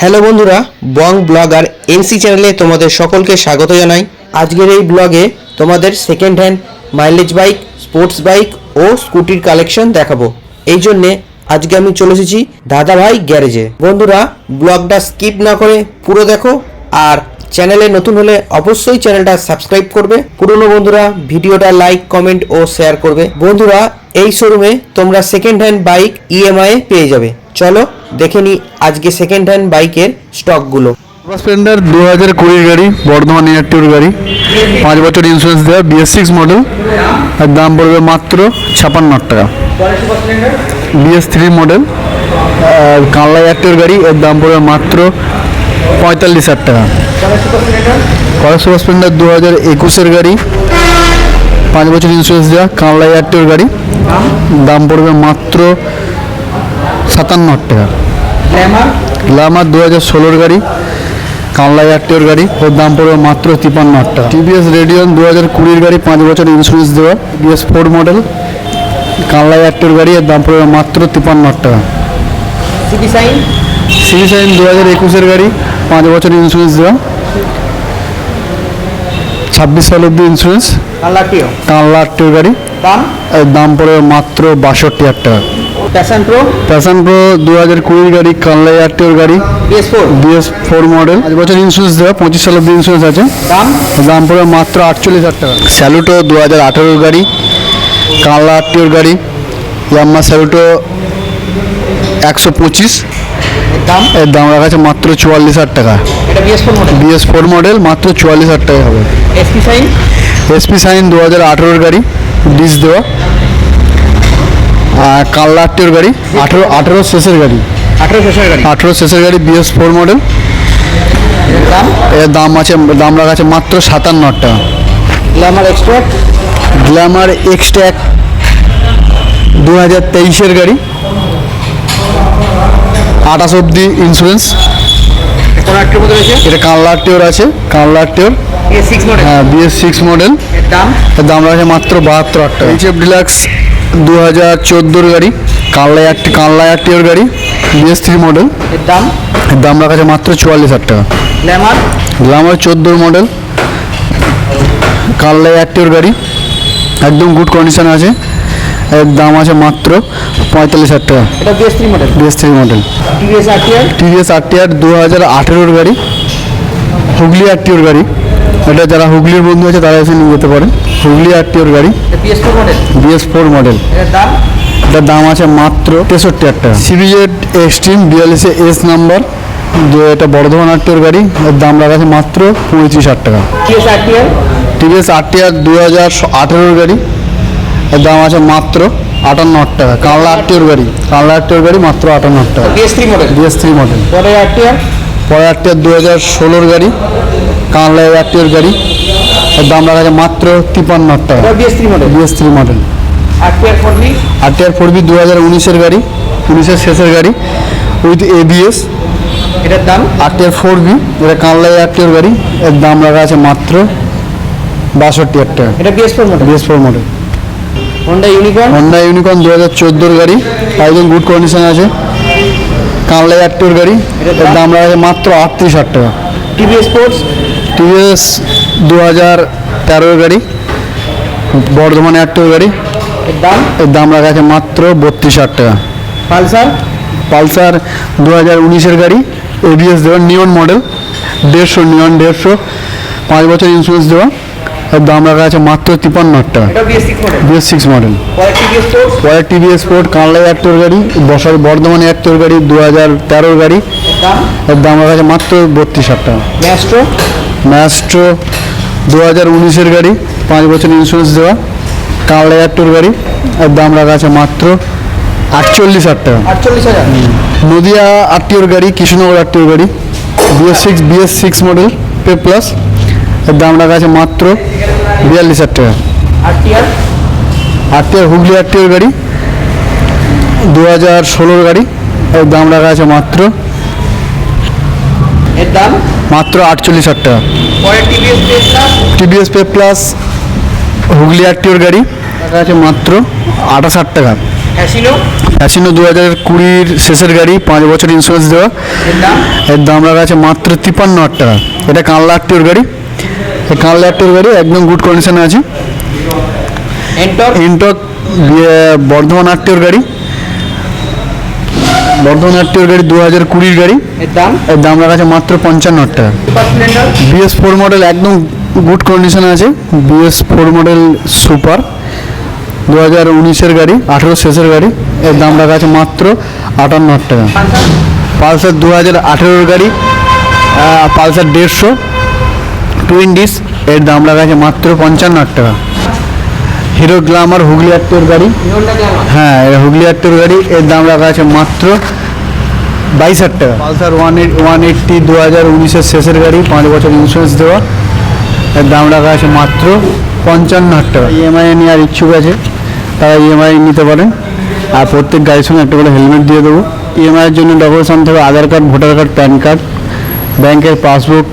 Hello বন্ধুরা, বং blogger NC চ্যানেলে তোমাদের সকলকে স্বাগত জানাই। আজকের এই ব্লগে তোমাদের second hand mileage bike, sports bike ও স্কুটির কালেকশন দেখাবো। এই জন্যে আজকে আমি চলে এসেছি দাদাভাই গ্যারেজে। বন্ধুরা, ব্লগটা স্কিপ না করে পুরো দেখো, আর চ্যানেলে নতুন হলে অবশ্যই চ্যানেলটা সাবস্ক্রাইব করবে। পুরনো বন্ধুরা ভিডিওটা লাইক, কমেন্ট ও শেয়ার করবে। বন্ধুরা, এই শোরুমে তোমরা সেকেন্ড হ্যান্ড বাইক ইএমআই পেয়ে যাবে। চলো দেখে নি আজকে সেকেন্ড হ্যান্ড বাইকের স্টকগুলো। স্প্লেন্ডার 2020 গাড়ি, বর্ধমান এয়ারট্যুর গাড়ি, 5 বছর ইন্স্যুরেন্স দেওয়া, BS6 মডেল। এর দাম পড়বে মাত্র 56 টাকা। BS3 মডেল কানলা এয়ারট্যুর গাড়ি, এর দাম পড়বে মাত্র 45,000 টাকা। সুপার স্প্লেন্ডার 2021 গাড়ি, 5 বছর ইন্স্যুরেন্স দেওয়া, কানলা এয়ারট্যুর গাড়ি, দাম পড়বে মাত্র 57 টাকা। গ্ল্যামার 2016 গাড়ি, কানলা এয়ারট্যুর গাড়ি, ওর দাম পড়বে মাত্র 53 টাকা। TVS রেডিয়ন 2020 গাড়ি, 5 বছর ইন্স্যুরেন্স দেওয়া, BS4 মডেল, কানলা এয়ারট্যুর গাড়ি, এর দাম পড়বে মাত্র 53 টাকা। সিটি সাইন 2021 গাড়ি, 5 বছর ইন্স্যুরেন্স দেওয়া, 26 সাল অব্দি ইন্স্যুরেন্স, কানলা এয়ারট্যুর গাড়ি, এর দাম পড়বে মাত্র 62,000 টাকা। প্যাশন প্রো 2020 গাড়ি, কানলা এয়ারট্যুর গাড়ি, BS4 মডেল, 5 বছর ইন্স্যুরেন্স দেওয়া, 25 সাল অব্দি ইন্স্যুরেন্স আছে, দাম পড়বে মাত্র 48,000 টাকা। স্যালুটো 2018 গাড়ি, কানলা এয়ারট্যুর গাড়ি, ইয়াম্মা স্যালুটো 125, এর দাম রাখা আছে মাত্র 44,000 টাকা। BS4 মডেল, মাত্র 44,000 টাকা হবে। SP সাইন 2018 গাড়ি, ডিস দেওয়া, কানলা এয়ারট্যুর গাড়ি, 18 শেষের গাড়ি, 18 শেষের গাড়ি, BS4 মডেল, এর দাম রাখা আছে মাত্র 57 টাকা। গ্ল্যামার এক্সট্র্যাক্ট 2023 গাড়ি, 28 অব্দি ইন্স্যুরেন্স, এটা কানলা এয়ারট্যুর আছে, কানলা এয়ারট্যুর, হ্যাঁ, BS6 মডেল, এর দাম রাখা মাত্র 72 টাকা। HF ডিলাক্স 2014 গাড়ি, কানলা এয়ারট্যুর গাড়ি, BS3 মডেল, এর দাম রাখা আছে মাত্র 44,000 টাকা। গ্ল্যামার 14 মডেল, কানলা এয়ারট্যুর গাড়ি, একদম গুড কন্ডিশন আছে, এর দাম আছে মাত্র 45,000 টাকা। BS3 model. TVS RTR 2018 গাড়ি, হুগলি এয়ারট্যুর গাড়ি, এটা যারা হুগলির বন্ধু আছে তারা এসে নিয়ে যেতে পারে। হুগলি এয়ারট্যুর গাড়ি, BS4 মডেল, এটার দাম আছে মাত্র 63,000 টাকা। CBZ এক্সট্রিম 42 নাম্বার, এটা বর্ধমান এয়ারট্যুর গাড়ি, এর দাম রাখা আছে মাত্র 35,000 টাকা। TVS RTR 2018 গাড়ি, এর দাম আছে মাত্র 58,000 টাকা। কানলা এয়ারট্যুর গাড়ি, মাত্র 58,000 টাকা। BS3 model. পরে RTR 2016 গাড়ি, কানলা এয়ারট্যুর গাড়ি, এর দাম রাখা আছে মাত্র 53,000 টাকা। BS3 model. RTR 4B 2019 গাড়ি, 19 শেষের গাড়ি, উইথ ABS, এটার দাম RTR 4B, এটা কানলা এয়ারট্যুর গাড়ি, এর দাম রাখা আছে মাত্র 62,000 টাকা। এটা BS4 মডেল। হোন্ডা ইউনিকর্ন 2014 গাড়ি, একদম গুড কন্ডিশন আছে, কানলা এয়ারট্যুর গাড়ি, এর দাম রাখা আছে মাত্র 38,000 টাকা। TVS 2013 গাড়ি, বর্ধমান এয়ারট্যুর গাড়ি, এর দাম রাখা আছে মাত্র 32,000 টাকা। পালসার 2019 গাড়ি, ABS দেওয়া, নিয়ন মডেল, 150, 5 বছর ইন্স্যুরেন্স দেওয়া, এর দাম রাখা আছে মাত্র 53,000 টাকা। BS6 model. পরে TVS স্পোর্ট, কানলা এয়ারট্যুর গাড়ি, বর্ধমান এয়ারট্যুর গাড়ি, 2013 গাড়ি, এর দাম রাখা আছে মাত্র 32,000 টাকা। ম্যাস্ট্রো 2019 গাড়ি, 5 বছর ইন্স্যুরেন্স দেওয়া, কানলা এয়ারট্যুর গাড়ি, এর দাম রাখা আছে মাত্র 48,000 টাকা। নদিয়া এয়ারট্যুর গাড়ি, কৃষ্ণনগর এয়ারট্যুর গাড়ি, BS6 মডেল, পে প্লাস, এর দাম রাখা আছে মাত্র 42,000 টাকা। RTR হুগলি এয়ারট্যুর গাড়ি, 2016 গাড়ি, এর দাম রাখা আছে মাত্র 48,000 টাকা। TVS পে প্লাস হুগলি এয়ারট্যুর গাড়ি, রাখা আছে মাত্র 28,000 টাকা। অ্যাসিনো 2020-র শেষের গাড়ি, 5 বছর ইন্স্যুরেন্স দেওয়া। এর দাম রাখা আছে মাত্র 53,000 টাকা। এটা কানলা আরটিওর গাড়ি, এই কানলা আরটিওর গাড়ি একদম গুড কন্ডিশনে আছে। এন্টক বর্ধমান আরটিওর গাড়ি, বর্ধমান আরটিওর গাড়ি 2020-র গাড়ি, এর দাম রাখা আছে মাত্র 55,000 টাকা। BS4 মডেল একদম গুড কন্ডিশনে আছে, BS4 মডেল সুপার 2019-এর গাড়ি, 18 শেষের গাড়ি, এর দাম রাখা আছে মাত্র 58,000 টাকা। পালসার 2018-এর গাড়ি, পালসার 150 টুইন ডিস, এর দাম রাখা আছে মাত্র 55,000 টাকা। হিরো গ্ল্যামার হুগলি আরটিওর গাড়ি, হ্যাঁ এটা হুগলি আরটিওর গাড়ি, এর দাম রাখা আছে মাত্র 22,000 টাকা। পালসার 180 2019-এর শেষের গাড়ি, 5 বছর ইন্স্যুরেন্স দেওয়া, এর দাম রাখা আছে মাত্র 55,000 টাকা। ইএমআই নেওয়ার ইচ্ছুক আছে তারা ইএমআই নিতে পারেন, আর প্রত্যেক গাড়ির সঙ্গে একটা করে হেলমেট দিয়ে দেবো। ইএমআইয়ের জন্য ডকুমেন্টস আনতে হবে Aadhaar card, voter card, PAN card, ব্যাংকের পাসবুক,